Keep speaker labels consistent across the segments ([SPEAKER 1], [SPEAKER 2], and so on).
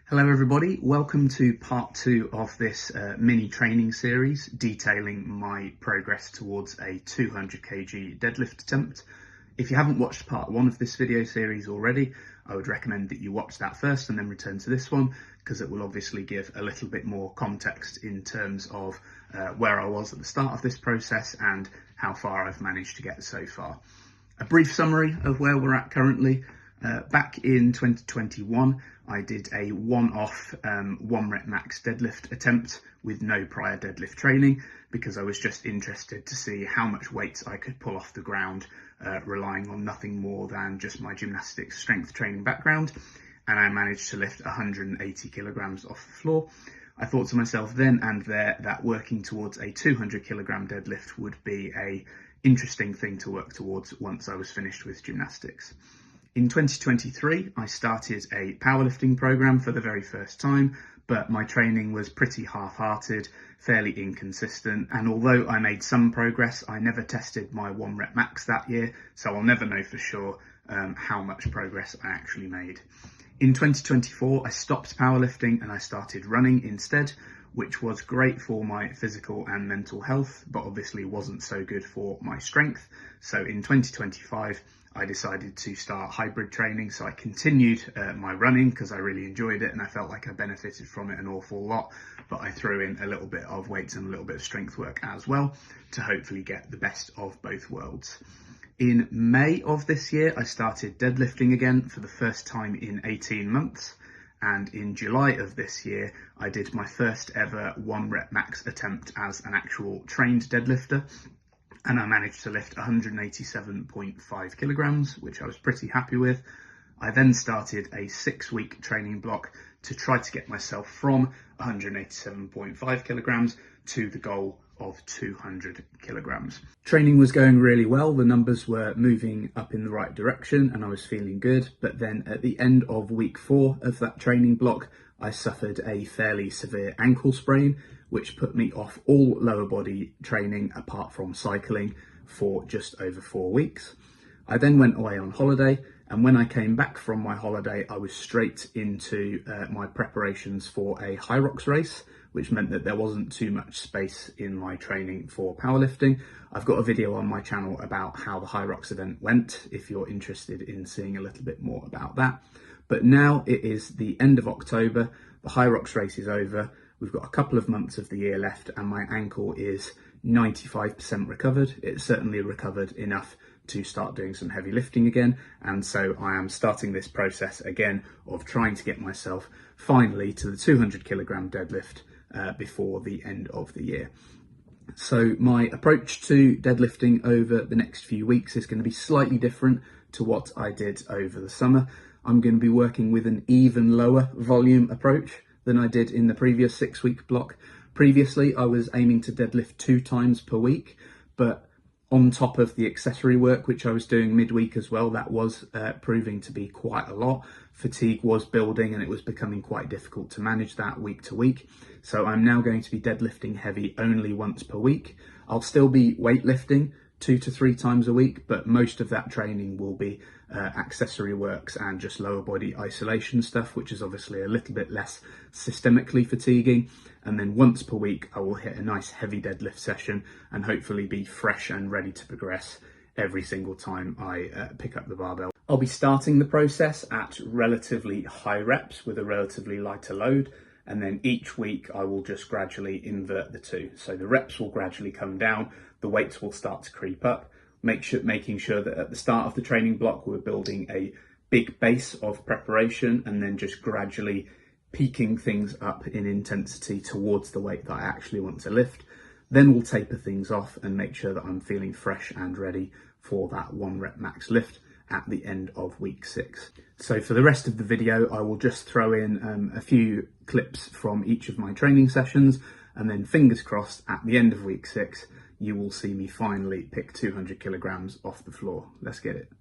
[SPEAKER 1] Hello everybody, welcome to part 2 of this mini training series detailing my progress towards a 200 kg deadlift attempt. If you haven't watched part 1 of this video series already, I would recommend that you watch that first and then return to this one, because it will obviously give a little bit more context in terms of where I was at the start of this process and how far I've managed to get so far. A brief summary of where we're at currently. Back in 2021, I did a one-off 1 rep max deadlift attempt with no prior deadlift training, because I was just interested to see how much weight I could pull off the ground, relying on nothing more than just my gymnastics strength training background, and I managed to lift 180 kilograms off the floor. I thought to myself then and there that working towards a 200 kilogram deadlift would be a interesting thing to work towards once I was finished with gymnastics. In 2023, I started a powerlifting program for the very first time, but my training was pretty half-hearted, fairly inconsistent, and although I made some progress, I never tested my 1 rep max that year, so I'll never know for sure how much progress I actually made. In 2024, I stopped powerlifting and I started running instead, which was great for my physical and mental health, but obviously wasn't so good for my strength. So in 2025, I decided to start hybrid training. So I continued my running because I really enjoyed it and I felt like I benefited from it an awful lot, but I threw in a little bit of weights and a little bit of strength work as well to hopefully get the best of both worlds. In May of this year, I started deadlifting again for the first time in 18 months. And in July of this year, I did my first ever 1 rep max attempt as an actual trained deadlifter. And I managed to lift 187.5 kilograms, which I was pretty happy with. I then started a 6-week training block to try to get myself from 187.5 kilograms to the goal of 200 kilograms. Training was going really well. The numbers were moving up in the right direction and I was feeling good. But then at the end of week 4 of that training block, I suffered a fairly severe ankle sprain, which put me off all lower body training apart from cycling for just over 4 weeks. I then went away on holiday, and when I came back from my holiday, I was straight into my preparations for a high rocks race, which meant that there wasn't too much space in my training for powerlifting. I've got a video on my channel about how the high rocks event went, if you're interested in seeing a little bit more about that. But now it is the end of October, the high rocks race is over, we've got a couple of months of the year left and my ankle is 95% recovered. It's certainly recovered enough to start doing some heavy lifting again, and so I am starting this process again of trying to get myself finally to the 200 kilogram deadlift before the end of the year. So my approach to deadlifting over the next few weeks is going to be slightly different to what I did over the summer. I'm going to be working with an even lower volume approach than I did in the previous 6-week block. Previously, I was aiming to deadlift 2 times per week, but on top of the accessory work, which I was doing midweek as well, that was proving to be quite a lot. Fatigue was building and it was becoming quite difficult to manage that week to week. So I'm now going to be deadlifting heavy only once per week. I'll still be weightlifting 2 to 3 times a week, but most of that training will be accessory works and just lower body isolation stuff, which is obviously a little bit less systemically fatiguing. And then once per week, I will hit a nice heavy deadlift session and hopefully be fresh and ready to progress every single time I pick up the barbell. I'll be starting the process at relatively high reps with a relatively lighter load. And then each week I will just gradually invert the two. So the reps will gradually come down, the weights will start to creep up, making sure that at the start of the training block we're building a big base of preparation and then just gradually peaking things up in intensity towards the weight that I actually want to lift. Then we'll taper things off and make sure that I'm feeling fresh and ready for that 1 rep max lift at the end of week 6. So for the rest of the video, I will just throw in a few clips from each of my training sessions, and then fingers crossed at the end of week 6, you will see me finally pick 200 kilograms off the floor. Let's get it.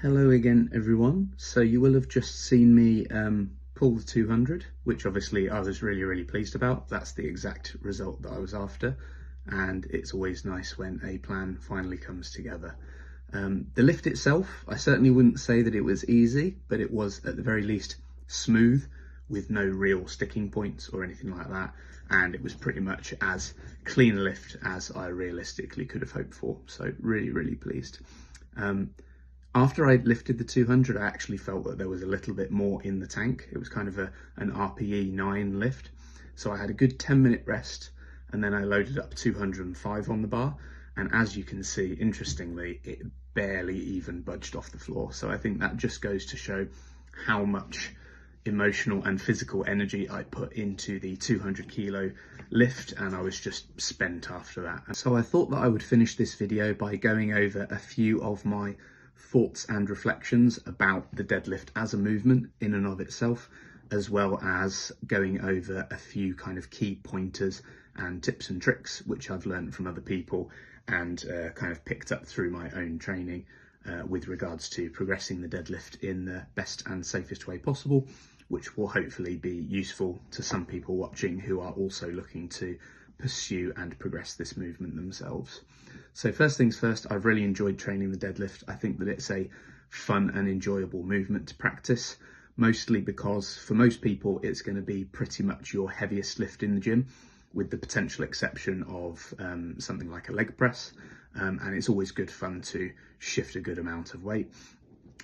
[SPEAKER 1] Hello again everyone. So you will have just seen me pull the 200, which obviously I was really pleased about. That's the exact result that I was after, and it's always nice when a plan finally comes together. The lift itself, I certainly wouldn't say that it was easy, but it was at the very least smooth with no real sticking points or anything like that, and it was pretty much as clean a lift as I realistically could have hoped for. So really pleased. After I'd lifted the 200, I actually felt that there was a little bit more in the tank. It was kind of an RPE 9 lift. So I had a good 10-minute rest, and then I loaded up 205 on the bar. And as you can see, interestingly, it barely even budged off the floor. So I think that just goes to show how much emotional and physical energy I put into the 200 kilo lift, and I was just spent after that. So I thought that I would finish this video by going over a few of my thoughts and reflections about the deadlift as a movement in and of itself, as well as going over a few kind of key pointers and tips and tricks which I've learned from other people and kind of picked up through my own training with regards to progressing the deadlift in the best and safest way possible, which will hopefully be useful to some people watching who are also looking to pursue and progress this movement themselves. So first things first, I've really enjoyed training the deadlift. I think that it's a fun and enjoyable movement to practice, mostly because for most people it's going to be pretty much your heaviest lift in the gym, with the potential exception of something like a leg press, and it's always good fun to shift a good amount of weight.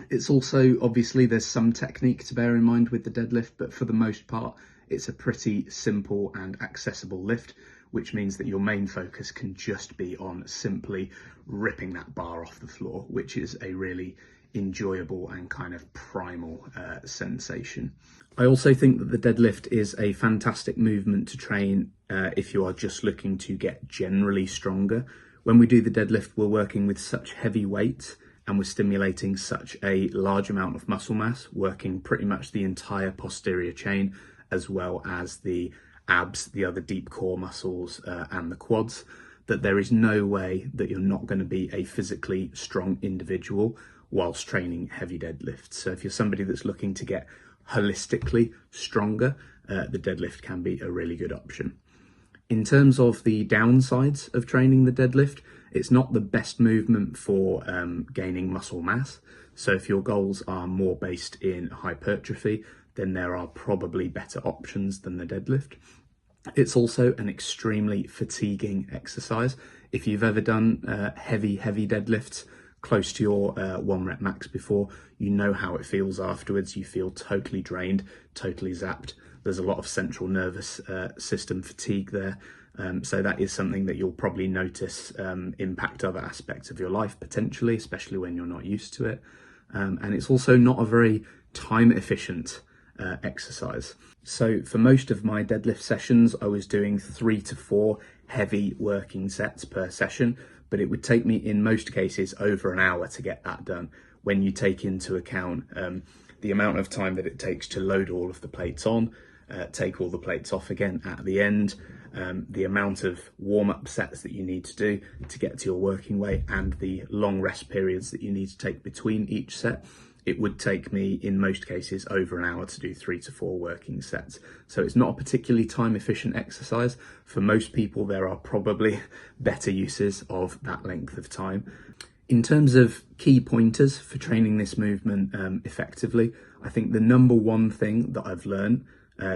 [SPEAKER 1] It's also, obviously, there's some technique to bear in mind with the deadlift, but for the most part, it's a pretty simple and accessible lift, which means that your main focus can just be on simply ripping that bar off the floor, which is a really enjoyable and kind of primal sensation. I also think that the deadlift is a fantastic movement to train if you are just looking to get generally stronger. When we do the deadlift, we're working with such heavy weights and we're stimulating such a large amount of muscle mass, working pretty much the entire posterior chain, as well as the abs, the other deep core muscles, and the quads, that there is no way that you're not going to be a physically strong individual whilst training heavy deadlifts. So if you're somebody that's looking to get holistically stronger, the deadlift can be a really good option. In terms of the downsides of training the deadlift, it's not the best movement for gaining muscle mass. So if your goals are more based in hypertrophy, then there are probably better options than the deadlift. It's also an extremely fatiguing exercise. If you've ever done heavy deadlifts close to your 1 rep max before, you know how it feels afterwards. You feel totally drained, totally zapped. There's a lot of central nervous system fatigue there. So that is something that you'll probably notice impact other aspects of your life potentially, especially when you're not used to it. And it's also not a very time efficient exercise. So for most of my deadlift sessions, I was doing 3 to 4 heavy working sets per session, but it would take me in most cases over an hour to get that done when you take into account the amount of time that it takes to load all of the plates on, take all the plates off again at the end, the amount of warm-up sets that you need to do to get to your working weight, and the long rest periods that you need to take between each set. It would take me, in most cases, over an hour to do 3 to 4 working sets. So it's not a particularly time efficient exercise. For most people, there are probably better uses of that length of time. In terms of key pointers for training this movement effectively, I think the number one thing that I've learned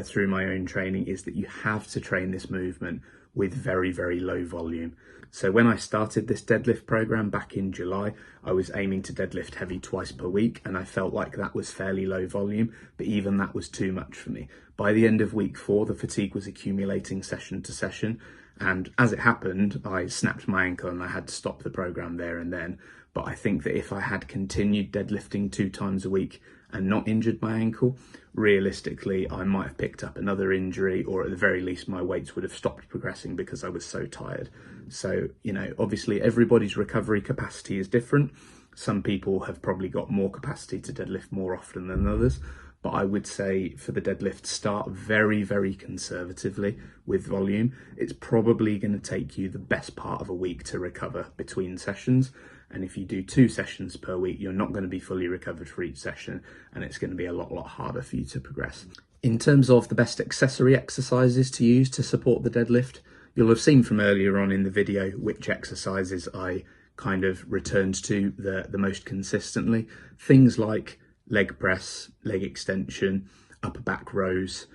[SPEAKER 1] through my own training is that you have to train this movement with very low volume. So when I started this deadlift program back in July, I was aiming to deadlift heavy twice per week, and I felt like that was fairly low volume, but even that was too much for me. By the end of week 4, the fatigue was accumulating session to session, and as it happened, I snapped my ankle and I had to stop the program there and then. But I think that if I had continued deadlifting 2 times a week and not injured my ankle, realistically, I might have picked up another injury, or at the very least, my weights would have stopped progressing because I was so tired. So, you know, obviously everybody's recovery capacity is different. Some people have probably got more capacity to deadlift more often than others, but I would say for the deadlift, start very, very conservatively with volume. It's probably going to take you the best part of a week to recover between sessions. And if you do 2 sessions per week, you're not going to be fully recovered for each session, and it's going to be a lot harder for you to progress. In terms of the best accessory exercises to use to support the deadlift, you'll have seen from earlier on in the video which exercises I kind of returned to the most consistently. Things like leg press, leg extension, upper back rows,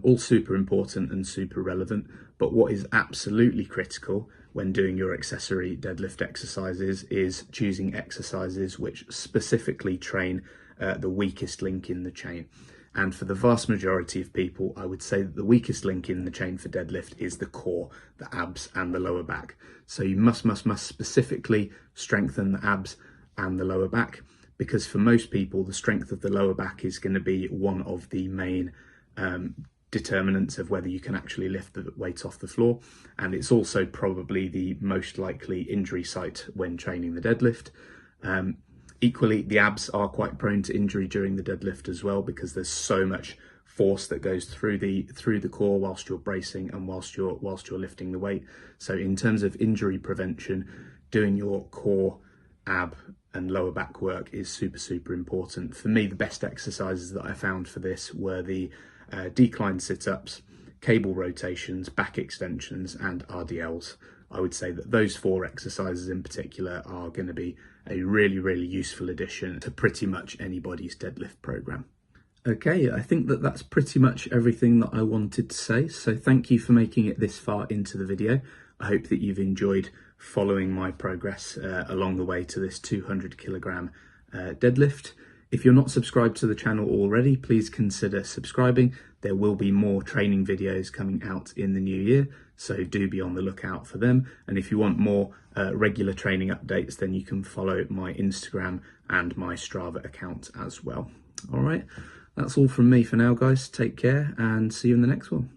[SPEAKER 1] all super important and super relevant. But what is absolutely critical when doing your accessory deadlift exercises is choosing exercises which specifically train the weakest link in the chain. And for the vast majority of people, I would say that the weakest link in the chain for deadlift is the core, the abs and the lower back. So you must specifically strengthen the abs and the lower back, because for most people, the strength of the lower back is going to be one of the main determinants of whether you can actually lift the weight off the floor. And it's also probably the most likely injury site when training the deadlift. Equally, the abs are quite prone to injury during the deadlift as well, because there's so much force that goes through the core whilst you're bracing and whilst you're lifting the weight. So in terms of injury prevention, doing your core, ab and lower back work is super important. For me, the best exercises that I found for this were the decline sit-ups, cable rotations, back extensions and RDLs. I would say that those 4 exercises in particular are going to be a really useful addition to pretty much anybody's deadlift program. Okay, I think that that's pretty much everything that I wanted to say. So thank you for making it this far into the video. I hope that you've enjoyed following my progress along the way to this 200 kilogram deadlift. If you're not subscribed to the channel already, please consider subscribing. There will be more training videos coming out in the new year, so do be on the lookout for them. And if you want more regular training updates, then you can follow my Instagram and my Strava account as well. All right, that's all from me for now, guys. Take care and see you in the next one.